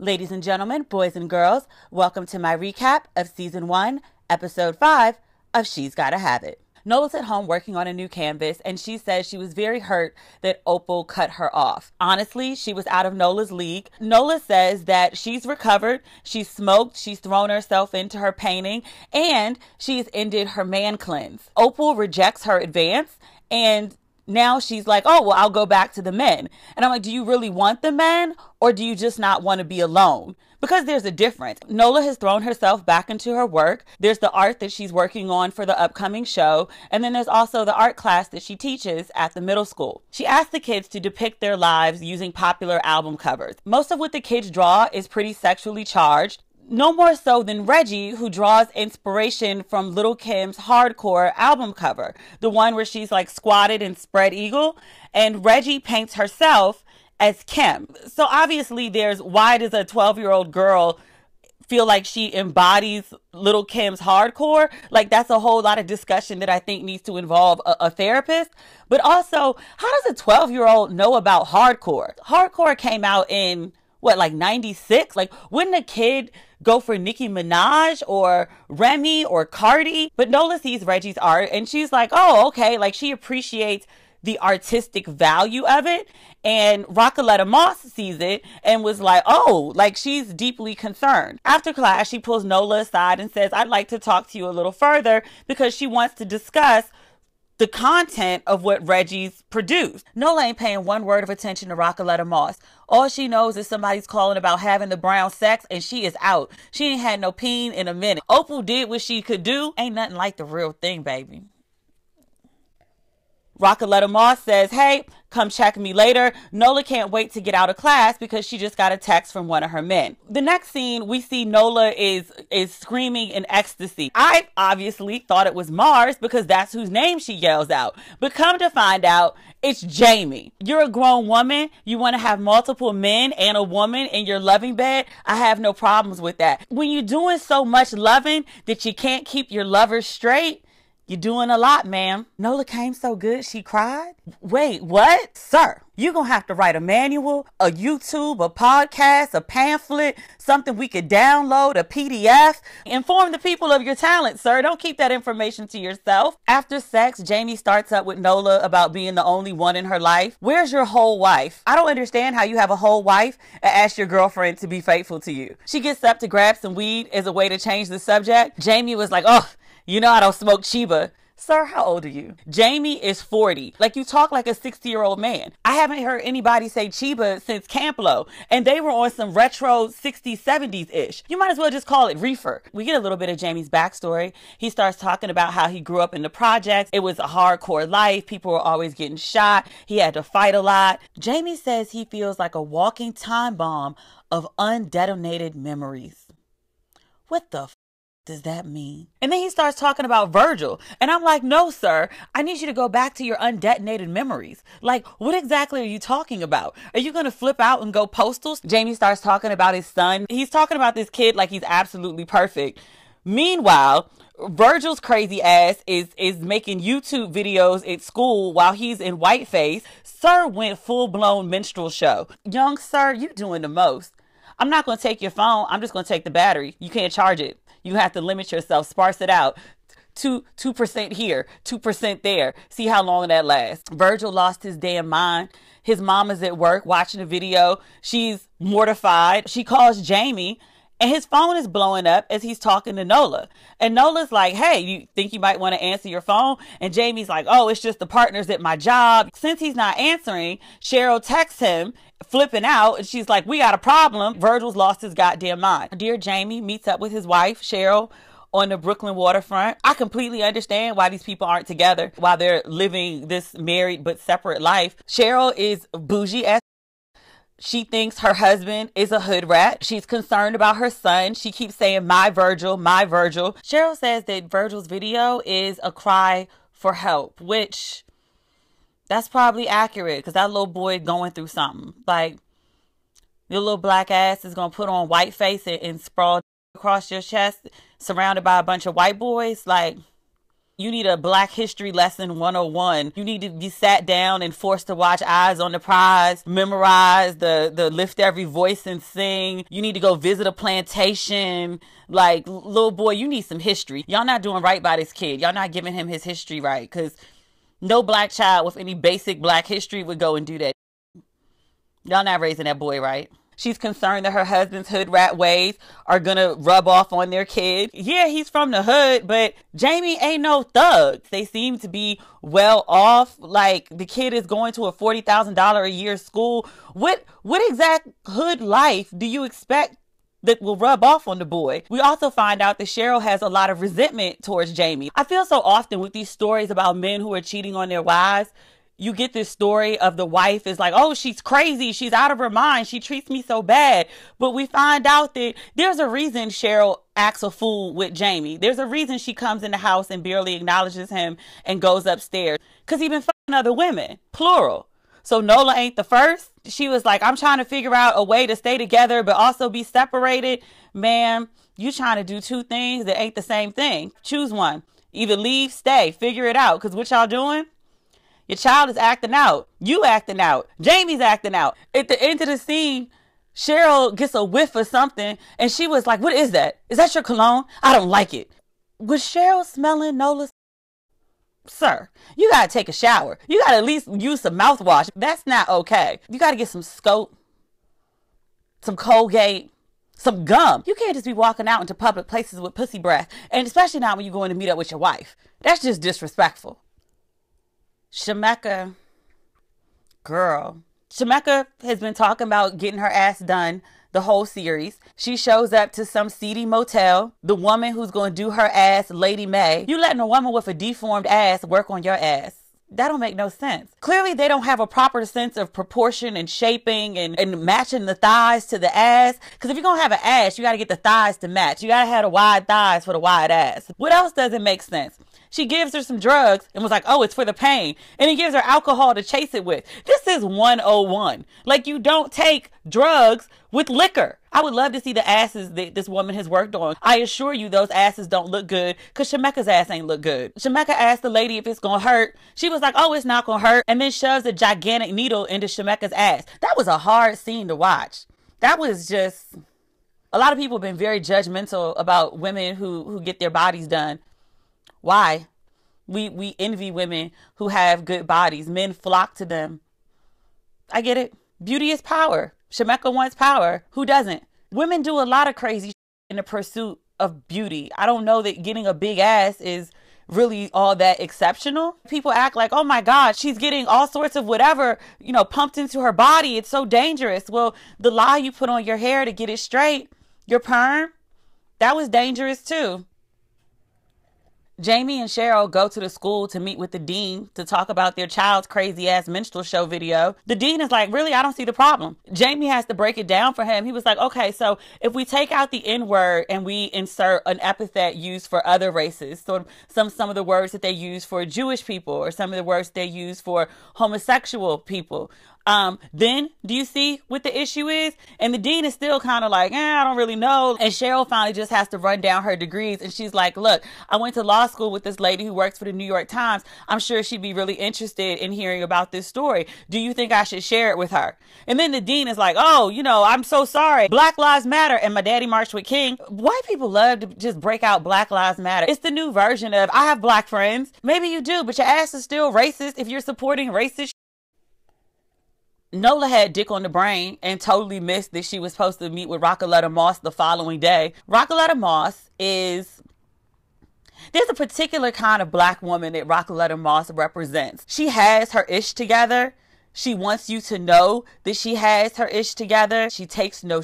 Ladies and gentlemen, boys and girls, welcome to my recap of Season 1, Episode 5 of She's Gotta Have It. Nola's at home working on a new canvas, and she says she was very hurt that Opal cut her off. Honestly, she was out of Nola's league. Nola says that she's recovered, she's smoked, she's thrown herself into her painting, and she's ended her man cleanse. Opal rejects her advance, and now she's like, oh, well, I'll go back to the men. And I'm like, do you really want the men, or do you just not want to be alone? Because there's a difference. Nola has thrown herself back into her work. There's the art that she's working on for the upcoming show. And then there's also the art class that she teaches at the middle school. She asked the kids to depict their lives using popular album covers. Most of what the kids draw is pretty sexually charged. No more so than Reggie, who draws inspiration from Lil' Kim's hardcore album cover. The one where she's like squatted and spread eagle. And Reggie paints herself as Kim. So obviously there's, why does a 12-year-old girl feel like she embodies Lil' Kim's hardcore? Like, that's a whole lot of discussion that I think needs to involve a therapist. But also, how does a 12-year-old know about hardcore? Hardcore came out in, what, like 96? Like, wouldn't a kid go for Nicki Minaj or Remy or Cardi? But Nola sees Reggie's art and she's like, oh, okay. Like, she appreciates the artistic value of it. And Rockaletta Moss sees it and was like, oh, like, she's deeply concerned. After class, she pulls Nola aside and says, I'd like to talk to you a little further, because she wants to discuss the content of what Reggie's produced. Nola ain't paying one word of attention to Rockaletta Moss. All she knows is somebody's calling about having the brown sex, and she is out. She ain't had no peen in a minute. Opal did what she could do. Ain't nothing like the real thing, baby. Rockaletta Moss says, hey, come check me later. Nola can't wait to get out of class because she just got a text from one of her men. The next scene, we see Nola is screaming in ecstasy. I obviously thought it was Mars because that's whose name she yells out. But come to find out, it's Jamie. You're a grown woman. You want to have multiple men and a woman in your loving bed. I have no problems with that. When you're doing so much loving that you can't keep your lover straight, you're doing a lot, ma'am. Nola came so good, she cried. Wait, what? Sir, you're going to have to write a manual, a YouTube, a podcast, a pamphlet, something we could download, a PDF. Inform the people of your talent, sir. Don't keep that information to yourself. After sex, Jamie starts up with Nola about being the only one in her life. Where's your whole wife? I don't understand how you have a whole wife and ask your girlfriend to be faithful to you. She gets up to grab some weed as a way to change the subject. Jamie was like, oh, you know I don't smoke Chiba. Sir, how old are you? Jamie is 40. Like, you talk like a 60-year-old man. I haven't heard anybody say Chiba since Camp Lo, and they were on some retro 60s, 70s-ish. You might as well just call it reefer. We get a little bit of Jamie's backstory. He starts talking about how he grew up in the projects. It was a hardcore life. People were always getting shot. He had to fight a lot. Jamie says he feels like a walking time bomb of undetonated memories. What the does that mean? And then he starts talking about Virgil. And I'm like, no, sir, I need you to go back to your undetonated memories. Like, what exactly are you talking about? Are you going to flip out and go postal? Jamie starts talking about his son. He's talking about this kid like he's absolutely perfect. Meanwhile, Virgil's crazy ass is making YouTube videos at school while he's in whiteface. Sir went full-blown minstrel show. Young sir, you doing the most. I'm not going to take your phone. I'm just going to take the battery. You can't charge it. You have to limit yourself, sparse it out. 2% here, 2% there. See how long that lasts. Virgil lost his damn mind. His mama's at work watching a video. She's mortified. She calls Jamie, and his phone is blowing up as he's talking to Nola. And Nola's like, hey, you think you might want to answer your phone? And Jamie's like, oh, it's just the partners at my job. Since he's not answering, Cheryl texts him, flipping out, and she's like, we got a problem. Virgil's lost his goddamn mind. Dear Jamie meets up with his wife, Cheryl, on the Brooklyn waterfront. I completely understand why these people aren't together while they're living this married but separate life. Cheryl is bougie as she thinks her husband is a hood rat. She's concerned about her son. She keeps saying, my Virgil, my Virgil. Cheryl says that Virgil's video is a cry for help, which that's probably accurate because that little boy going through something. Like, your little black ass is going to put on white face and sprawl across your chest surrounded by a bunch of white boys. Like, You need a Black History lesson 101. You need to be sat down and forced to watch Eyes on the Prize, memorize the Lift Every Voice and Sing. You need to go visit a plantation. Like, little boy, you need some history. Y'all not doing right by this kid. Y'all not giving him his history right, because no Black child with any basic Black history would go and do that. Y'all not raising that boy right. She's concerned that her husband's hood rat ways are gonna rub off on their kid. Yeah, he's from the hood, but Jamie ain't no thug. They seem to be well off. Like, the kid is going to a $40,000 a year school. What exact hood life do you expect that will rub off on the boy? We also find out that Cheryl has a lot of resentment towards Jamie. I feel so often with these stories about men who are cheating on their wives, you get this story of the wife is like, oh, she's crazy. She's out of her mind. She treats me so bad. But we find out that there's a reason Cheryl acts a fool with Jamie. There's a reason she comes in the house and barely acknowledges him and goes upstairs. Because he been fucking other women, plural. So Nola ain't the first. She was like, I'm trying to figure out a way to stay together but also be separated. Man, you trying to do two things that ain't the same thing. Choose one. Either leave, stay, figure it out. Because what y'all doing? Your child is acting out. You acting out. Jamie's acting out. At the end of the scene, Cheryl gets a whiff of something and she was like, what is that? Is that your cologne? I don't like it. Was Cheryl smelling Nola's? Sir, you gotta take a shower. You gotta at least use some mouthwash. That's not okay. You gotta get some Scope, some Colgate, some gum. You can't just be walking out into public places with pussy breath. And especially not when you're going to meet up with your wife. That's just disrespectful. Shemeka, girl. Shemeka has been talking about getting her ass done the whole series. She shows up to some seedy motel. The woman who's going to do her ass, Lady May. You letting a woman with a deformed ass work on your ass. That don't make no sense. Clearly, they don't have a proper sense of proportion and shaping and matching the thighs to the ass. Because if you're going to have an ass, you got to get the thighs to match. You got to have the wide thighs for the wide ass. What else doesn't make sense? She gives her some drugs and was like, oh, it's for the pain. And he gives her alcohol to chase it with. This is 101. Like, you don't take drugs with liquor. I would love to see the asses that this woman has worked on. I assure you those asses don't look good because Shemeka's ass ain't look good. Shemeka asked the lady if it's going to hurt. She was like, oh, it's not going to hurt. And then shoves a gigantic needle into Shemeka's ass. That was a hard scene to watch. That was just... A lot of people have been very judgmental about women who get their bodies done. Why? We envy women who have good bodies. Men flock to them. I get it. Beauty is power. Shemeka wants power. Who doesn't? Women do a lot of crazy in the pursuit of beauty. I don't know that getting a big ass is really all that exceptional. People act like, oh my God, she's getting all sorts of whatever, pumped into her body. It's so dangerous. Well, the lie you put on your hair to get it straight, your perm, that was dangerous too. Jamie and Cheryl go to the school to meet with the dean to talk about their child's crazy ass minstrel show video. The dean is like, really? I don't see the problem. Jamie has to break it down for him. He was like, okay, so if we take out the N-word and we insert an epithet used for other races, so some of the words that they use for Jewish people or some of the words they use for homosexual people, then do you see what the issue is? And the dean is still kind of like, I don't really know. And Cheryl finally just has to run down her degrees. And she's like, look, I went to law school with this lady who works for the New York Times. I'm sure she'd be really interested in hearing about this story. Do you think I should share it with her? And then the dean is like, oh, I'm so sorry. Black Lives Matter. And my daddy marched with King. White people love to just break out Black Lives Matter. It's the new version of, I have black friends. Maybe you do, but your ass is still racist if you're supporting racist. Nola had dick on the brain and totally missed that she was supposed to meet with Rockaletta Moss the following day. Rockaletta Moss is... There's a particular kind of black woman that Rockaletta Moss represents. She has her ish together. She wants you to know that she has her ish together. She takes no...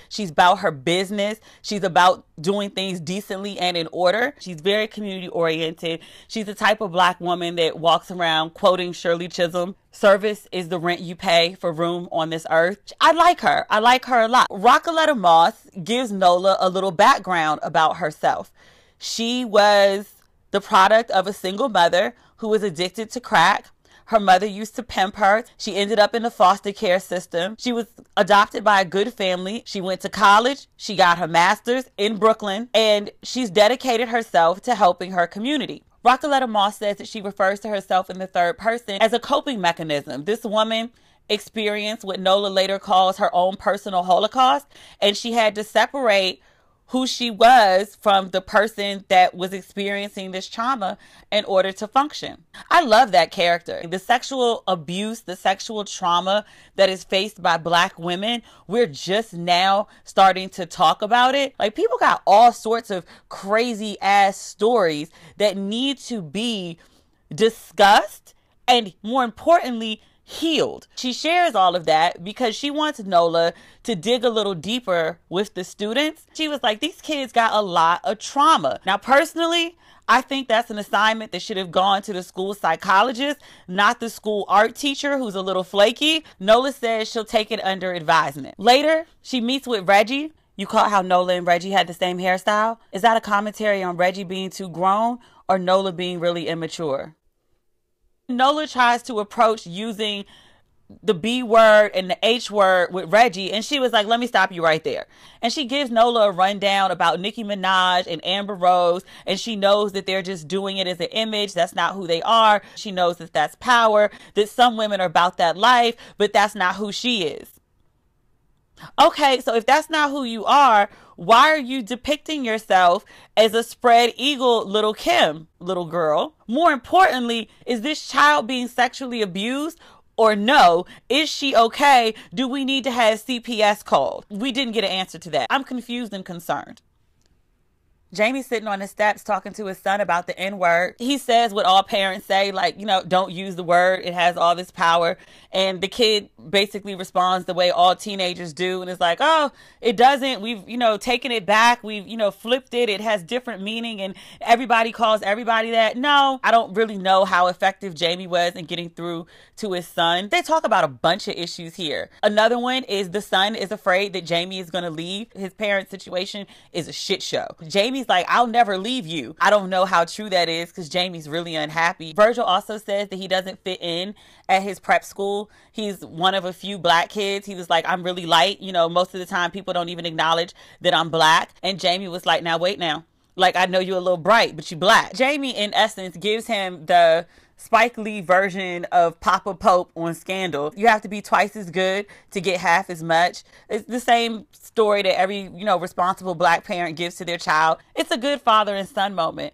She's about her business. She's about doing things decently and in order. She's very community oriented. She's the type of black woman that walks around quoting Shirley Chisholm. Service is the rent you pay for room on this earth. I like her. I like her a lot. Rockaletta Moss gives Nola a little background about herself. She was the product of a single mother who was addicted to crack. Her mother used to pimp her. She ended up in the foster care system. She was adopted by a good family. She went to college. She got her master's in Brooklyn, and she's dedicated herself to helping her community. Rocoletta Moss says that she refers to herself in the third person as a coping mechanism. This woman experienced what Nola later calls her own personal Holocaust, and she had to separate who she was from the person that was experiencing this trauma in order to function. I love that character. The sexual abuse, the sexual trauma that is faced by Black women, we're just now starting to talk about it. Like, people got all sorts of crazy ass stories that need to be discussed and, more importantly, healed. She shares all of that because she wants Nola to dig a little deeper with the students. She was like, these kids got a lot of trauma. Now, personally, I think that's an assignment that should have gone to the school psychologist, not the school art teacher who's a little flaky. Nola says she'll take it under advisement. Later, she meets with Reggie. You caught how Nola and Reggie had the same hairstyle? Is that a commentary on Reggie being too grown or Nola being really immature? Nola tries to approach using the B word and the H word with Reggie, and she was like, let me stop you right there. And she gives Nola a rundown about Nicki Minaj and Amber Rose, and she knows that they're just doing it as an image. That's not who they are. She knows that that's power, that some women are about that life, but that's not who she is. Okay, so if that's not who you are, why are you depicting yourself as a spread eagle little Kim, little girl? More importantly, is this child being sexually abused or no? Is she okay? Do we need to have CPS called? We didn't get an answer to that. I'm confused and concerned. Jamie's sitting on the steps talking to his son about the N-word. He says what all parents say, like, you know, don't use the word. It has all this power. And the kid basically responds the way all teenagers do. And it's like, oh, it doesn't. We've, you know, taken it back. We've, you know, flipped it. It has different meaning. And everybody calls everybody that. No, I don't really know how effective Jamie was in getting through to his son. They talk about a bunch of issues here. Another one is the son is afraid that Jamie is going to leave. His parents' situation is a shit show. Jamie's like, I'll never leave you. I don't know how true that is because Jamie's really unhappy. Virgil also says that he doesn't fit in at his prep school. He's one of a few Black kids. He was like, I'm really light. You know, most of the time people don't even acknowledge that I'm Black. And Jamie was like, now wait now. Like, I know you're a little bright, but you Black. Jamie, in essence, gives him the Spike Lee version of Papa Pope on Scandal. You have to be twice as good to get half as much. It's the same story that every, you know, responsible Black parent gives to their child. It's a good father and son moment.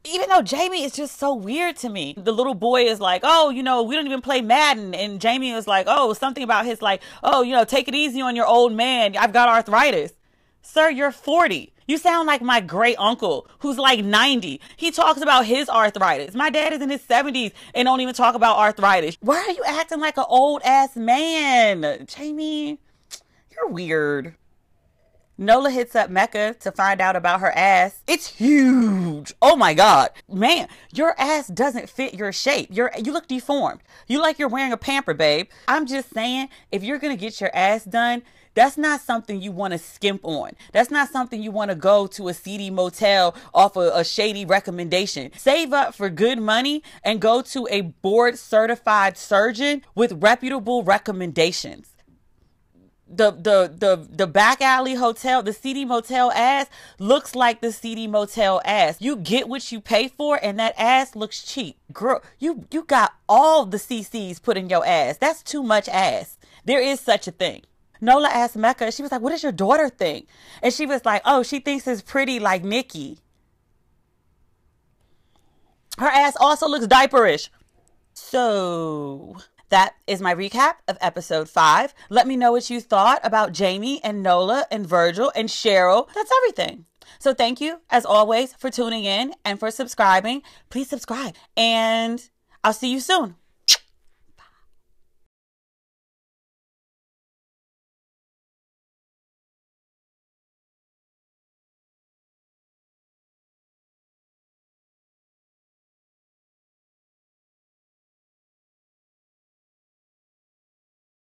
Even though Jamie is just so weird to me. The little boy is like, oh, you know, we don't even play Madden. And Jamie is like, oh, something about his like, oh, you know, take it easy on your old man. I've got arthritis. Sir, you're 40. You sound like my great uncle who's like 90. He talks about his arthritis. My dad is in his 70s and don't even talk about arthritis. Why are you acting like an old ass man? Jamie, you're weird. Nola hits up Mecca to find out about her ass. It's huge. Oh my God. Man, your ass doesn't fit your shape. You look deformed. You like you're wearing a pamper, babe. I'm just saying, if you're going to get your ass done, that's not something you want to skimp on. That's not something you want to go to a seedy motel off a shady recommendation. Save up for good money and go to a board certified surgeon with reputable recommendations. The back alley hotel, the seedy motel ass looks like the seedy motel ass. You get what you pay for and that ass looks cheap. Girl, you got all the CCs put in your ass. That's too much ass. There is such a thing. Nola asked Mecca, she was like, what does your daughter think? And she was like, oh, she thinks it's pretty like Nikki. Her ass also looks diaperish. So that is my recap of episode 5. Let me know what you thought about Jamie and Nola and Virgil and Cheryl. That's everything. So thank you, as always, for tuning in and for subscribing. Please subscribe. And I'll see you soon.